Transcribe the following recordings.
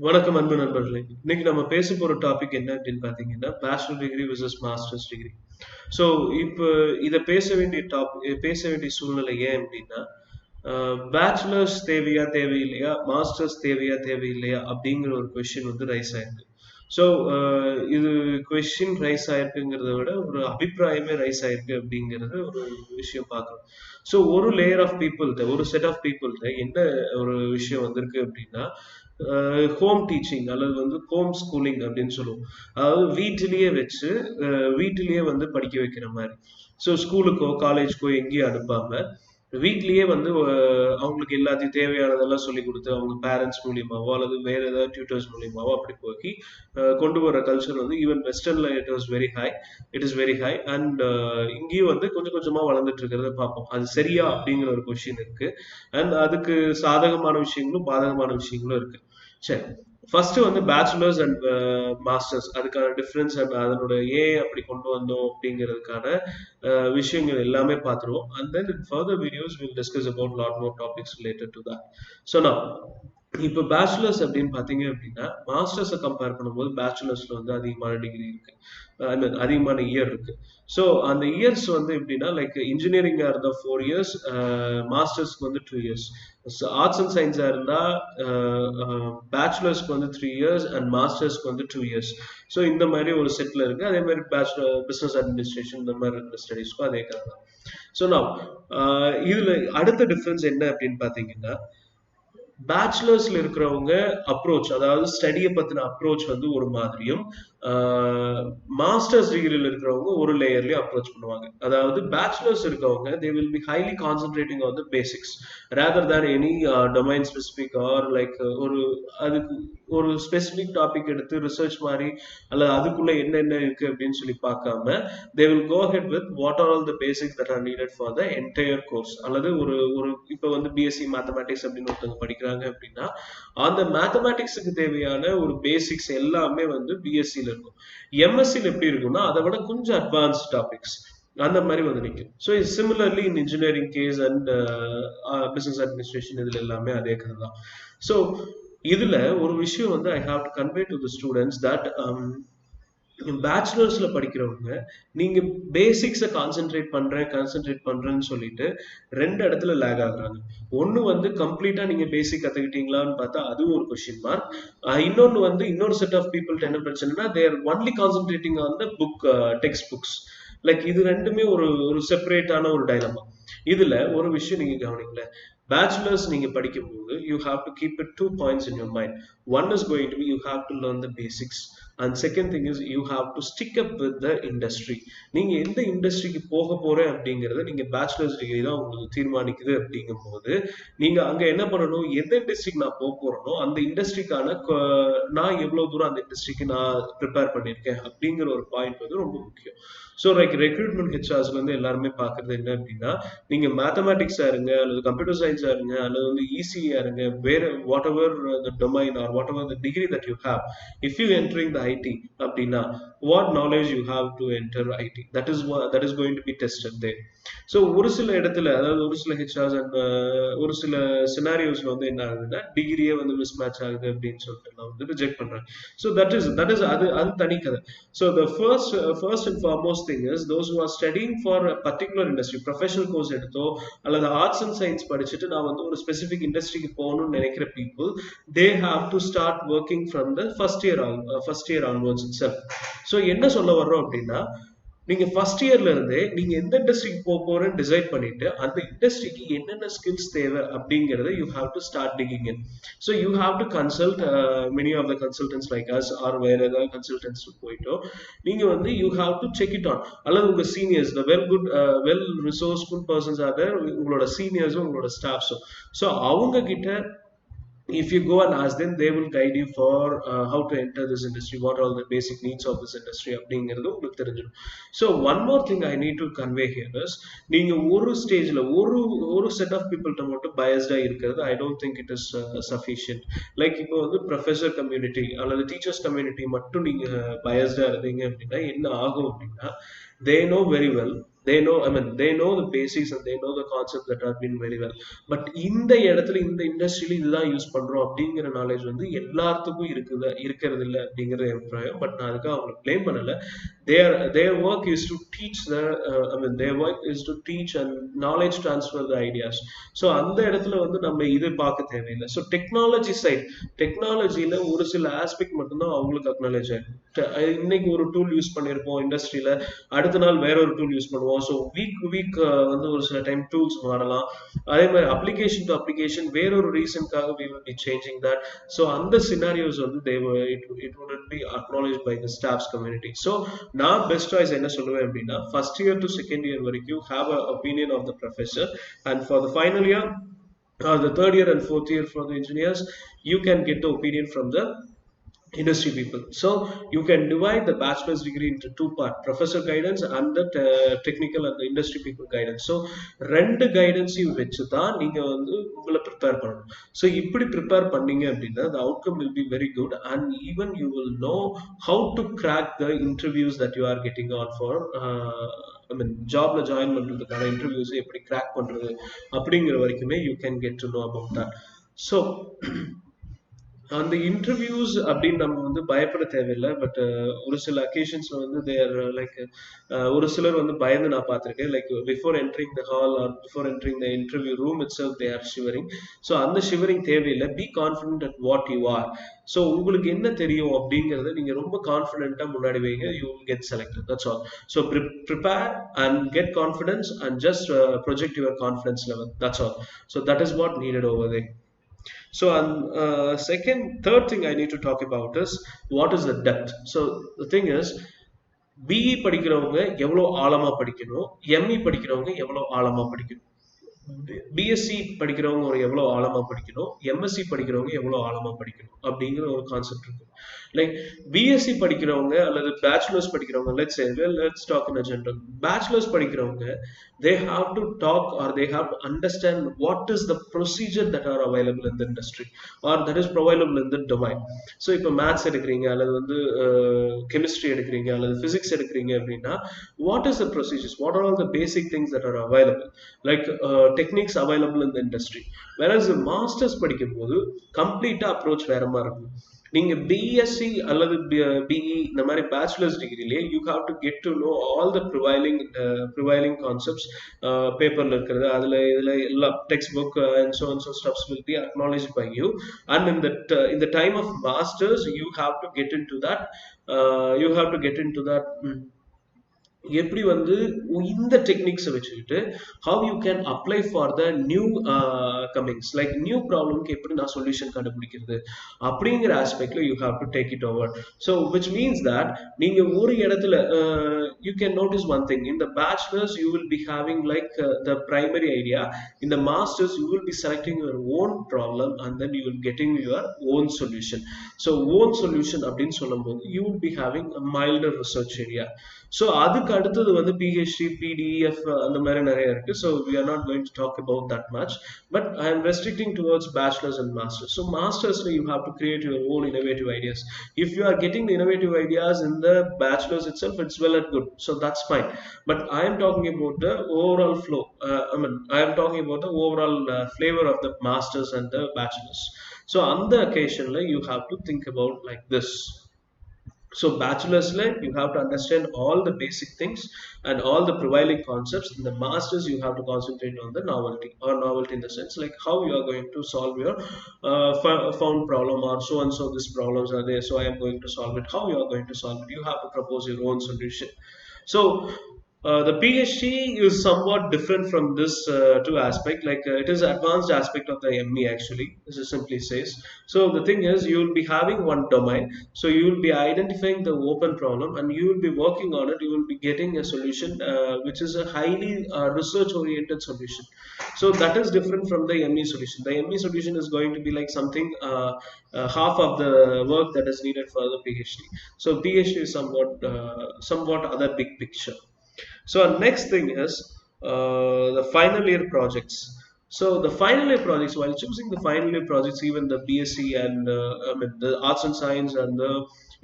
வணக்கம் அன்பு நண்பர்களே. இன்னைக்கு நம்ம பேச போற டாபிக் என்ன அப்படின்னு பாத்தீங்கன்னா, bachelor degree versus masters degree. So இப்போ பேச வேண்டிய சூழ்நிலை ஏன் அப்படின்னா, பேச்சுலர்ஸ் தேவையா தேவையில்லையா, மாஸ்டர்ஸ் தேவையா தேவையில்லையா அப்படிங்கிற ஒரு கொஸ்டின் வந்து ரைஸ் ஆயிருக்கு. ஸோ இது கொஸ்டின் ரைஸ் ஆயிருக்குங்கிறத விட ஒரு அபிப்பிராயமே ரைஸ் ஆயிருக்கு அப்படிங்கிறது ஒரு விஷயம் பார்க்கணும். ஸோ ஒரு லேயர் ஆஃப் பீப்புள்கிட்ட ஒரு செட் ஆஃப் பீப்புள்கிட்ட என்ன ஒரு விஷயம் வந்திருக்கு அப்படின்னா, ஹோம் டீச்சிங் அல்லது வந்து ஹோம் ஸ்கூலிங் அப்படின்னு சொல்லுவோம். அதாவது வீட்டிலேயே வச்சு வீட்டிலேயே வந்து படிக்க வைக்கிற மாதிரி. ஸோ ஸ்கூலுக்கோ காலேஜ்க்கோ எங்கேயும் அனுப்பாம வீட்லயே வந்து அவங்களுக்கு எல்லாத்தையும் தேவையானதெல்லாம் சொல்லி கொடுத்து அவங்க பேரண்ட்ஸ் மூலியமாவோ அல்லது வேற ஏதாவது டியூட்டர்ஸ் மூலியமாவோ அப்படி போக்கி கொண்டு வர கல்ச்சர் வந்து ஈவன் வெஸ்டர்ன்ல it is very high and இங்கேயும் வந்து கொஞ்சம் கொஞ்சமா வளர்ந்துட்டு இருக்கிறத பார்ப்போம். அது சரியா அப்படிங்கிற ஒரு கொஸ்டின் இருக்கு. அண்ட் அதுக்கு சாதகமான விஷயங்களும் பாதகமான விஷயங்களும் இருக்கு. சரி, ஃபர்ஸ்ட் வந்து பேச்சுலர்ஸ் அண்ட் மாஸ்டர்ஸ் அதுக்கான டிஃபரன்ஸ் அண்ட் அதனோட ஏன் அப்படி கொண்டு வந்தோம் அப்படிங்கிறதுக்கான விஷயங்கள் எல்லாமே பார்த்துருவோம். And then in further videos will discuss about lot more topics related to that. So நான் இப்போ பேச்சுலர்ஸ் அப்படின்னு பார்த்தீங்க அப்படின்னா, மாஸ்டர்ஸை கம்பேர் பண்ணும்போது பேச்சுலர்ஸ்ல வந்து அதிகமான டிகிரி இருக்கு. ஐ மீன் அதிகமான இயர் இருக்கு. ஸோ அந்த இயர்ஸ் வந்து எப்படின்னா லைக் இன்ஜினியரிங்காக இருந்தால் 4 இயர்ஸ், மாஸ்டர்ஸ்க்கு வந்து 2 இயர்ஸ், ஆர்ட்ஸ் அண்ட் சயின்ஸாக இருந்தால் பேச்சுலர்ஸ்க்கு வந்து 3 இயர்ஸ் அண்ட் மாஸ்டர்ஸ்க்கு வந்து 2 இயர்ஸ். ஸோ இந்த மாதிரி ஒரு செட்டில் இருக்கு. அதே மாதிரி பேச்சுலர் பிஸ்னஸ் அட்மினிஸ்ட்ரேஷன் இந்த மாதிரி இருக்கிற ஸ்டடீஸ்க்கும் அதே கதை தான். ஸோ நான் இதுல அடுத்த டிஃபரன்ஸ் என்ன அப்படின்னு பார்த்தீங்கன்னா, பேச்சுலர்ஸ்ல இருக்கிறவங்க அப்ரோச் அதாவது ஸ்டடியை பத்தின அப்ரோச் வந்து ஒரு மாதிரியும், மாஸ்டர்ஸ் டிகிரியில் இருக்கிறவங்க ஒரு லேயர்லயும் அப்ரோச் பண்ணுவாங்க. அதாவது பேச்சுலர்ஸ் இருக்கவங்க they will be highly concentrating on the basics rather than any domain specific or like ஒரு அதுக்கு ஒரு ஸ்பெசிபிக் டாபிக் எடுத்து ரிசர்ச் மாதிரி அல்லது அதுக்குள்ள என்னென்ன இருக்கு அப்படின்னு சொல்லி பார்க்காம they will go ahead with what are all the basics that are needed for the entire course. அல்லது ஒரு ஒரு இப்போ வந்து பிஎஸ்சி மேத்தமேட்டிக்ஸ் அப்படின்னு ஒருத்தவங்க படிக்கிறாங்க அப்படின்னா அந்த மேத்தமேட்டிக்ஸுக்கு தேவையான ஒரு பேசிக்ஸ் எல்லாமே வந்து பிஎஸ்சியில் இருக்கும். எம்எஸ்சியில் எப்படி இருக்கும்னா அதை விட கொஞ்சம் அட்வான்ஸ் டாபிக்ஸ் அந்த மாதிரி வந்து நிற்கும். So similarly in engineering case and business administration இதுல எல்லாமே அதே கதை தான். ஸோ இதுல ஒரு விஷயம் வந்து I have to convey to the students that பேச்சுலர்ஸ்ல படிக்கிறவங்க நீங்க பேசிக்ஸை கான்சென்ட்ரேட் பண்றேன்னு சொல்லிட்டு ரெண்டு இடத்துல லேக் ஆகுறாங்க. ஒன்னு வந்து கம்ப்ளீட்டா நீங்க பேசிக் கத்துக்கிட்டீங்களான்னு பார்த்தா அதுவும் ஒரு கொஸ்டின் மார்க். இன்னொன்னு வந்து இன்னொரு செட் ஆஃப் பீப்புள் என்ன பிரச்சனைனா there only concentrating on the book, text books. Like இது ரெண்டுமே ஒரு ஒரு செப்பரேட்டான ஒரு டைலமா. இதுல ஒரு விஷயம் நீங்க கவனிக்கல, பேச்சுலர்ஸ் நீங்க படிக்கும்போது you have to keep it 2 points in your mind. One is going to be you have to learn the basics and second thing is you have to stick up with the industry. நீங்க எந்த இண்டஸ்ட்ரிக்கு போக போறேன் அப்படிங்கறத நீங்க bachelors degree தான் உங்களுக்கு தீர்மானிக்குது. அப்படிங்கும் போது நீங்க அங்க என்ன பண்ணணும், எந்த இண்டஸ்ட்ரிக்கு நான் போக போறேனோ அந்த இண்டஸ்ட்ரிக்கான நான் எவ்வளவு தூரம் அந்த இண்டஸ்ட்ரிக்கு நான் ப்ரிப்பேர் பண்ணியிருக்கேன் அப்படிங்கிற ஒரு பாயிண்ட் வந்து ரொம்ப முக்கியம். ஸோ லைக் ரெக்ரூட்மெண்ட் ஹெச்ஆர்ஸ்ல இருந்து எல்லாருமே பாக்குறது என்ன அப்படின்னா, நீங்க மேத்தமேட்டிக்ஸா இருங்க அல்லது கம்ப்யூட்டர் சயின்ஸா இருங்க அல்லது வந்து இசியா இருங்க, வேற whatever the domain are whatever the degree that you have, if you entering the IT அப்படின்னா what knowledge you have to enter IT, that is going to be tested there. So ஒரு சில இடத்துல அதாவது ஒரு சில HRs and ஒரு சில சினாரியோஸ்ல வந்து என்ன ஆகுதுன்னா டிகிரியே வந்து மிஸ் மேட்ச் ஆகுது அப்படின்னு சொல்லிட்டு நான் வந்து ரிஜெக்ட் பண்றேன். ஸோ தட் இஸ் அது அது தனி கதை. So the first and foremost thing is those who are studying for particular industry, professional course எடுத்தோ அல்லது ஆர்ட்ஸ் அண்ட் சயின்ஸ் படிச்சுட்டு நான் வந்து ஒரு ஸ்பெசிபிக் இண்டஸ்ட்ரிக்கு போகணும்னு நினைக்கிற people they have to start working from the first year onwards it self. So என்ன சொல்ல வர்றோம் அப்படின்னா, நீங்க ஃபர்ஸ்ட் இயர்ல இருந்தே நீங்க எந்த இண்டஸ்ட்ரிக்கு போக போறேன்னு டிசைட் பண்ணிட்டு அந்த இண்டஸ்ட்ரிக்கு என்னென்ன ஸ்கில்ஸ் தேவை அப்படிங்கறத you have to start digging in. So you have to consult many of the consultants like us or வேற ஏதாவது கன்சல்டன்ஸ் போயிட்டோ நீங்க வந்து you have to check it on. அல்லது உங்க seniors well resourceful persons are there, உங்களோட சீனியர்ஸும் உங்களோட ஸ்டாஃப்ஸும். ஸோ அவங்க கிட்ட if you go and ask them they will guide you for how to enter this industry, what are all the basic needs of this industry அப்படிங்கிறது உங்களுக்கு தெரிஞ்சிடும். So one more thing I need to convey here is, நீங்க ஒரு ஸ்டேஜ்ல ஒரு set of பீப்புள்கிட்ட மட்டும் பயஸ்டா இருக்கிறது I don't think it is sufficient. Like இப்போ வந்து ப்ரொஃபஸர் கம்யூனிட்டி அல்லது டீச்சர்ஸ் கம்யூனிட்டி மட்டும் நீங்க பயஸ்டா இருந்தீங்க அப்படின்னா என்ன ஆகும் அப்படின்னா, they know very well they know, I mean, they know the basics and they know the concepts that have been very well. But இந்த இடத்துல இந்த இண்டஸ்ட்ரியில இதுதான் யூஸ் பண்றோம் அப்படிங்கிற நாலேஜ் வந்து எல்லாத்துக்கும் இருக்கிறது இல்லை அப்படிங்கிற அபிப்பிராயம். பட் நான் அதுக்காக அவங்களை ப்ளேம் பண்ணல. Their work is to teach I mean, their work is to teach and knowledge transfer the ideas. So அந்த இடத்துல வந்து நம்ம இது பார்க்க தேவையில்லை. ஸோ டெக்னாலஜி சைட், டெக்னாலஜியில ஒரு சில ஆஸ்பெக்ட் மட்டும்தான் அவங்களுக்கு அக்னாலேஜ் ஆகும். இன்னைக்கு ஒரு டூல் யூஸ் பண்ணியிருப்போம் இண்டஸ்ட்ரியில, அடுத்த நாள் வேற ஒரு டூல் யூஸ் பண்ணுவோம். ஸோ வீக் வந்து ஒரு சில டைம் டூல்ஸ் மாறலாம். அதே மாதிரி அப்ளிகேஷன் டு அப்ளிகேஷன் வேற ஒரு ரீசன்காக we will be changing that. So அந்த சினாரியோஸ் வந்து it wouldn't be acknowledged by the staffs community. So நான் பெஸ்ட் சாய்ஸ் என்ன சொல்லுவேன் அப்படின்னா, first year to second year வரைக்கும் have a opinion of the professor, and for the final year or the third year and fourth year for the engineers, you can get the opinion from the industry people. So you can divide the bachelor's degree into two parts: professor guidance and the technical and the industry people guidance. So ரெண்டு கைடன்ஸையும் வச்சு தான் நீங்க வந்து உங்களை prepare பண்ணணும். So இப்படி prepare பண்ணீங்க அப்படின்னா the outcome will be very good, and even you will know how to crack the interviews that you are getting on for I mean ஜாப்ல ஜாயின் பண்றதுக்கான இன்டர்வியூஸ் எப்படி கிராக் பண்றது அப்படிங்கிற வரைக்குமே you can get to know about that. So அந்த interviews அப்படின்னு நம்ம வந்து பயப்பட தேவையில்லை. பட் ஒரு சில அக்கேஷன்ஸ்ல வந்து தேர் லைக் ஒரு சிலர் வந்து பயந்து நான் பார்த்துருக்கேன். Like before entering the hall or before entering the interview room itself they are shivering. So அந்த ஷிவரிங் தேவையில்லை. Be confident at what you are. So உங்களுக்கு என்ன தெரியும் அப்படிங்கிறத நீங்க ரொம்ப கான்ஃபிடென்ட்டா முன்னாடி வைங்க. You will get selected. That's all. So prepare and get confidence and just project your confidence level. That's all. So that is what needed over there. So, third thing I need to talk about is what is the depth. So, the thing is, BE படிக்கிறவங்க எவ்வளோ ஆழமா படிக்கணும், ME படிக்கிறவங்க எவ்வளோ ஆழமா படிக்கணும், BSc படிக்கிறவங்க ஒரு எவ்வளோ ஆழமா படிக்கணும், எம்எஸ்சி படிக்கிறவங்க எவ்வளோ ஆழமா படிக்கணும் அப்படிங்கிற ஒரு கான்செப்ட் இருக்கு. லைக் பிஎஸ்சி படிக்கிறவங்க அல்லது பேச்சுலர்ஸ் படிக்கிறவங்க, let's talk in a general. Bachelors படிக்கிறவங்க they have to talk or they have to understand what is the procedure that are available in the industry or that is available in the domain. So இப்போ maths எடுக்கிறீங்க அல்லது வந்து chemistry எடுக்கிறீங்க அல்லது physics எடுக்கிறீங்க அப்படின்னா, what is the procedures, what are all the basic things that are available, like techniques available in the industry. Whereas masters படிக்கும் போது கம்ப்ளீட்டா அப்ரோச் வேற மாதிரி இருக்கும். நீங்க பிஎஸ்சி அல்லது பிஇ இந்த மாதிரி பேச்சுலர்ஸ் டிகிரிலேயே you have to get to know all the prevailing concepts பேப்பர்ல இருக்கிறது, அதுல இதுல எல்லா text book and so and so stuffs will be acknowledged by you. And in the time of masters you have to get into that எப்படி வந்து இந்த டெக்னிக்ஸை வச்சுக்கிட்டு how you can apply for the new comings, like new ப்ராப்ளம்க்கு எப்படி நான் solution கண்டுபிடிக்கிறது அப்படிங்கிற ஆஸ்பெக்ட்ல you have to take it over. So which means that நீங்க ஒரு இடத்துல you can notice one thing. In the bachelors you will be having like the primary idea. In the masters you will be selecting your own problem and then you will getting your own solution. So own solution அப்படின்னு சொல்லும் போது you will be having a milder research area. So அதுக்கு அடுத்தது வந்து PhD PDF அந்த மாதிரி நிறைய இருக்கு. So we are not going to talk about that much, but I am restricting towards bachelors and masters. So மாஸ்டர்ஸ்ல you have to create your own innovative ideas. If you are getting the innovative ideas in the bachelor's itself, it's well and good, so that's fine. But I am talking about the overall flow. I am talking about the overall flavor of the masters and the bachelors. So on the occasion you have to think about like this. So bachelor's you have to understand all the basic things and all the prevailing concepts. In the masters you have to concentrate on the novelty in the sense like how you are going to solve your found problem, or so and so these problems are there, so I am going to solve it. How you are going to solve it, you have to propose your own solution. So the PhD is somewhat different from this two aspect. Like it is advanced aspect of the ME actually. This is simply says. So the thing is, you will be having one domain. So you will be identifying the open problem and you will be working on it. You will be getting a solution which is a highly research-oriented solution. So that is different from the ME solution. The ME solution is going to be like something half of the work that is needed for the PhD. So PhD is somewhat other big picture. So our next thing is the final year projects. So the final year projects, while choosing the final year projects, even the BSc and I mean the arts and science and the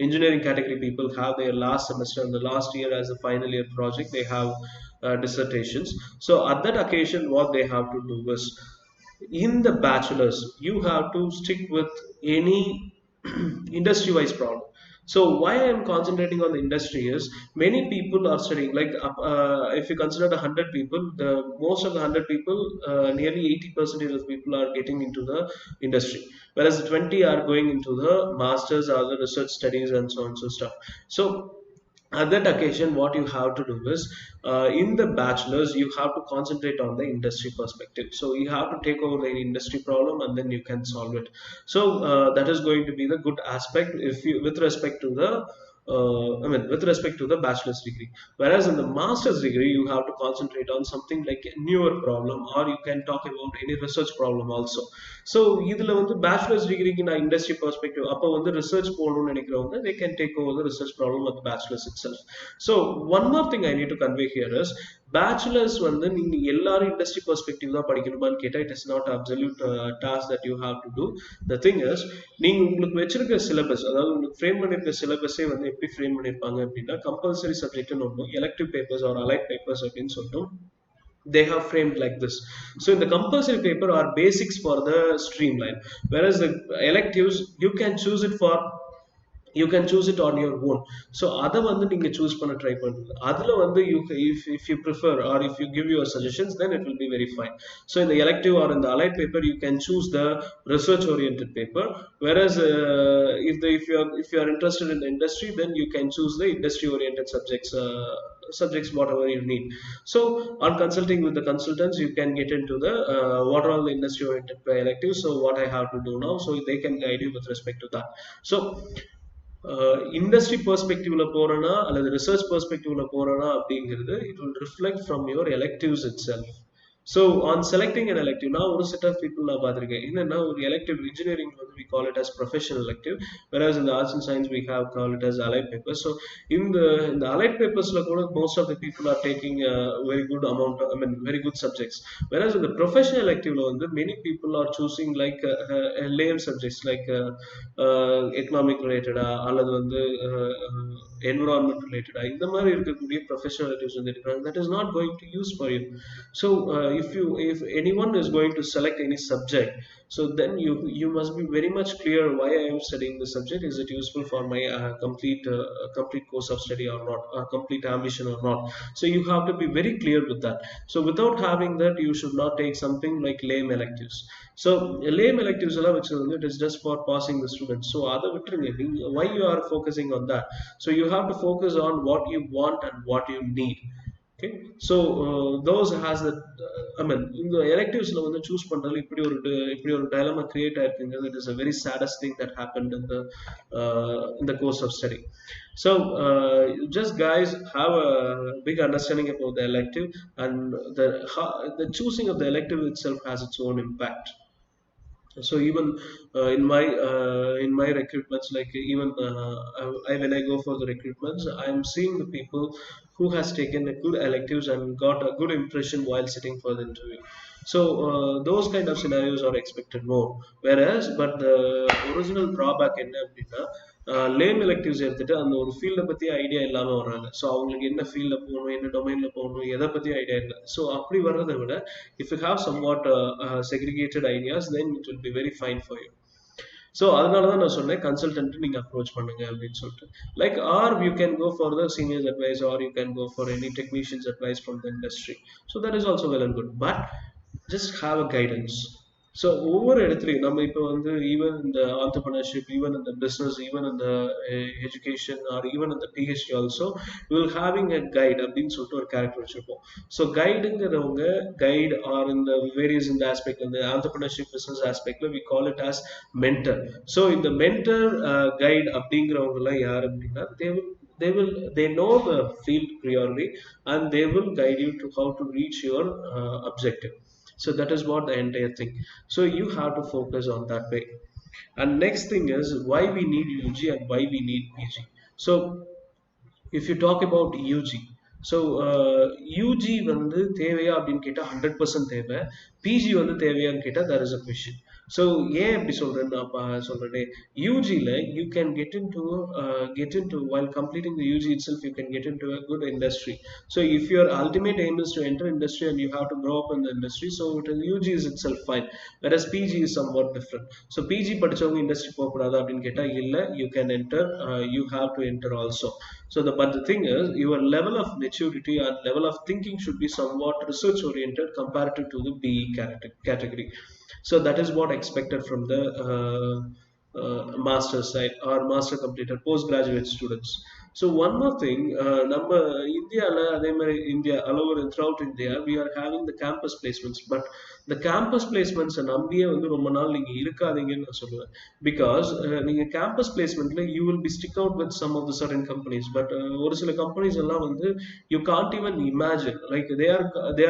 engineering category people have their last semester and the last year as a final year project. They have dissertations. So at that occasion, what they have to do is, in the bachelor's, you have to stick with any industry wise problem. So why I am concentrating on the industry is, many people are studying like if you consider the 100 people, the most of the 100 people, nearly 80% of the people are getting into the industry, whereas the 20 are going into the masters or the research studies and so on and so stuff. So at that occasion, what you have to do is, in the bachelor's, you have to concentrate on the industry perspective. So you have to take over the industry problem and then you can solve it. So that is going to be the good aspect if you, with respect to the I mean, with respect to the bachelor's degree. Whereas in the master's degree, you have to concentrate on something like a newer problem, or you can talk about any research problem also. So இதில் வந்து bachelors டிகிரிக்கு நான் industry perspective அப்போ வந்து research போகணும்னு நினைக்கிறவங்க they can take over the research problem of the bachelor's itself. So one more thing I need to convey here is, bachelors வந்து நீங்க எல்லாரும் இண்டஸ்ட்ரி பெர்ஸ்பெக்டிவ் தான் படிக்கணுமான்னு கேட்டால் it is not absolute task that you have to do. The thing is, நீங்க உங்களுக்கு வச்சிருக்க syllabus, அதாவது உங்களுக்கு ஃப்ரேம் பண்ணிருக்க சிலபஸே வந்து எப்படி ஃப்ரேம் பண்ணிருப்பாங்க அப்படின்னா, கம்பல்சரி சப்ஜெக்ட்னு ஒன்றும், elective papers or allied papers அப்படின்னு சொல்லிட்டு they have framed like this. So in the compulsory paper are basics for the streamline, whereas the electives you can choose it for, you can choose it on your own. So அதை வந்து நீங்க choose பண்ண try பண்ணுங்க. அதுல வந்து you, if you prefer or if you give your suggestions, then it will be very fine. So in the elective or in the allied paper, you can choose the research oriented paper, whereas if you are interested in the industry, then you can choose the industry oriented subjects whatever you need. So on consulting with the consultants, you can get into the what are all the industry oriented electives, so what I have to do now, so they can guide you with respect to that. So industry பெர்ஸ்பெக்டிவ்ல போறேன்னா அல்லது research பெர்ஸ்பெக்டிவ்ல போறேன்னா அப்படிங்கிறது, it will reflect from your electives itself. So on selecting an elective, நான் ஒரு set of people நான் பார்த்துருக்கேன். என்னன்னா, ஒரு எலக்டிவ் இன்ஜினியரிங் வந்து we call it as professional elective, whereas in the arts and science we have called it as allied papers. So இந்த allied papersல கூட most of the people are taking a very good amount, I mean very good subjects, whereas in the professional electiveல வந்து many people are choosing like lame subjects like economic related அல்லது வந்து environment related இந்த மாதிரி இருக்கக்கூடிய professional electives வந்து எடுக்கிறாங்க. That is not going to use for you. So if anyone is going to select any subject, so then you must be very much clear why I am studying the subject. Is it useful for my complete course of study or not, or complete ambition or not? So you have to be very clear with that. So without having that, you should not take something like lame electives. So lame electives எல்லாம் வச்சது வந்து it is just for passing the students. So அதை விட்டுருங்க. Why you are focusing on that? So you have to focus on what you want and what you need. Okay, so those has that I mean இந்த electivesல வந்து choose பண்றதுல இப்படி ஒரு dilemma create ஆயிருக்குங்கிறது, it is a very saddest thing that happened in the course of study. So just guys have a big understanding about the elective, and the choosing of the elective itself has its own impact. So even in my recruitments, like even when I go for the recruitments, I'm seeing the people who has taken a good electives and got a good impression while sitting for the interview. So those kind of scenarios are expected more, whereas but the original drawback என்ன அப்படின்னா, லேம் electives எடுத்துட்டு அந்த ஒரு ஃபீல்டை பற்றி idea இல்லாமல் வர்றாங்க. So அவங்களுக்கு என்ன ஃபீல்டில் போகணும், என்ன டொமைனில் போகணும், எதை பற்றி ஐடியா இல்லை. ஸோ அப்படி வர்றதை விட, if you have somewhat segregated ideas, then it will be very fine for you. So அதனால தான் நான் சொன்னேன் கன்சல்டன்ட் நீங்கள் அப்ரோச் பண்ணுங்க அப்படின்னு சொல்லிட்டு. Like or you can go for the seniors advice, or you can go for any technicians advice from the industry. So that is also well and good, but just have a guidance. So ஒவ்வொரு இடத்துலையும் நம்ம இப்போ வந்து even இந்த entrepreneurship, even இந்த business, even இந்த education, or even இந்த PhD also will having a guide அப்படின்னு சொல்லிட்டு ஒரு கேரக்டர் வச்சிருப்போம். ஸோ கைடுங்கிறவங்க, கைட் ஆர் இந்த வேரியஸ் இந்த ஆஸ்பெக்ட், இந்த ஆண்டர்பிரினர்ஷிப் பிஸ்னஸ் ஆஸ்பெக்ட்ல we call it as mentor. So இந்த மென்டர் கைட் அப்படிங்கிறவங்க எல்லாம் யார் அப்படின்னா, they know the field clearly and they will guide you to how to reach your objective. So that is what the entire thing. So you have to focus on that way. And next thing is why we need UG and why we need PG. So if you talk about UG, so UG வந்து தேவையா அப்படின்னு கேட்டால் 100% தேவை. PG வந்து தேவையான்னு கேட்டால் there is a question. So ஏன் அப்படி சொல்றேன்னு நான் சொல்றேனே, யூஜியில் you can get into while completing the UG itself you can get into a good industry. So if your ultimate aim is to enter industry and you have to grow up in the industry, so UG is itself fine. Whereas PG is somewhat different. So PG படிச்சவங்க industry போகக்கூடாது அப்படின்னு கேட்டால் இல்லை, you can enter, you have to enter also. So but the thing is, your level of maturity and level of thinking should be somewhat research oriented comparative to the BE category. So that is what expected from the master side or master completed postgraduate students. So one more thing, நம்ம இந்தியாவில் அதே மாதிரி India all over throughout India we are having the campus placements, but the campus placements நம்பியே வந்து ரொம்ப நாள் நீங்க இருக்காதீங்கன்னு நான் சொல்லுவேன். Because நீங்க campus placementல you will be stick out with some of the certain companies, but ஒரு சில companies எல்லாம் வந்து you can't even imagine, like they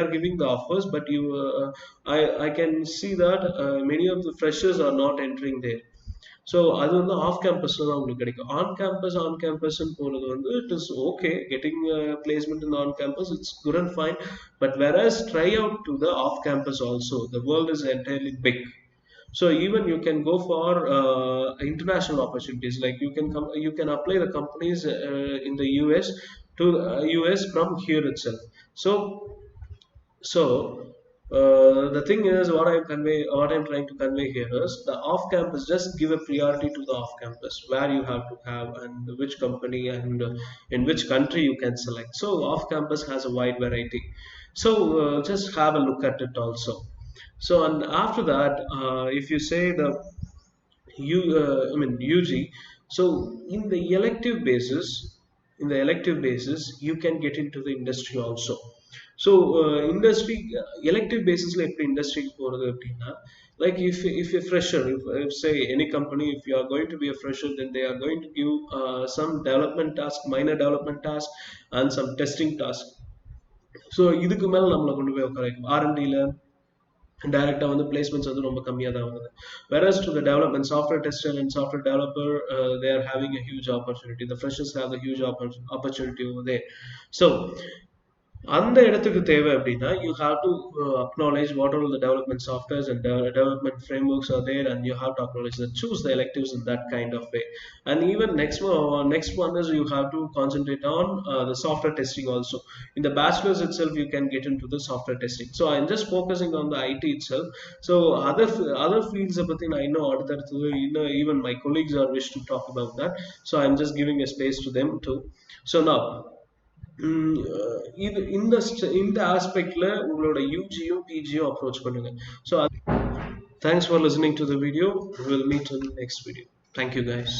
are giving the offers, but I can see that many of the freshers are not entering there. So அது வந்து of கேம்பஸில் தான் உங்களுக்கு கிடைக்கும். On கேம்பஸ்ன்னு போகிறது வந்து it is okay, getting placement in on campus it's good and fine, but whereas try out to the off campus also, the world is entirely big. So even you can go for international opportunities, like you can apply the companies in the US to US from here itself. So the thing is, what I'm trying to convey here is the off-campus. Just give a priority to the off-campus where you have to have and which company and in which country you can select. So off-campus has a wide variety. So just have a look at it also. So and after that, if you say the UG. So in the elective basis, you can get into the industry also. So industry elective basis like industry போறது அப்படின்னா, like if a fresher, if say any company, if you are going to be a fresher, then they are going to give some development task, minor development task, and some testing task. So இதுக்கு மேல நம்மளை கொண்டு போய் உட்கார R&Dல டைரக்டா வந்து placements வந்து ரொம்ப கம்மியாக தான் வருது. Whereas to the development software tester and software developer, they are having a huge opportunity. The freshers have a huge opportunity over there. So அந்த இடத்துக்கு தேவை அப்படின்னா you have to acknowledge what all the development softwares and development frameworks are there, and you have to acknowledge that, choose the electives in that kind of way. And even next one is you have to concentrate on the software testing also. In the bachelor's itself you can get into the software testing. So I'm just focusing on the IT itself. So other fields பத்தி நான் இன்னும் அடுத்தடுத்து இன்னும் even my colleagues are wish to talk about that, so I'm just giving a space to them too. So now இது இந்த ஆஸ்பெக்ட்ல உங்களோட யூஜியும் பிஜியும் approach பண்ணுங்க. So thanks for listening to the video. Will meet in next video. Thank you guys.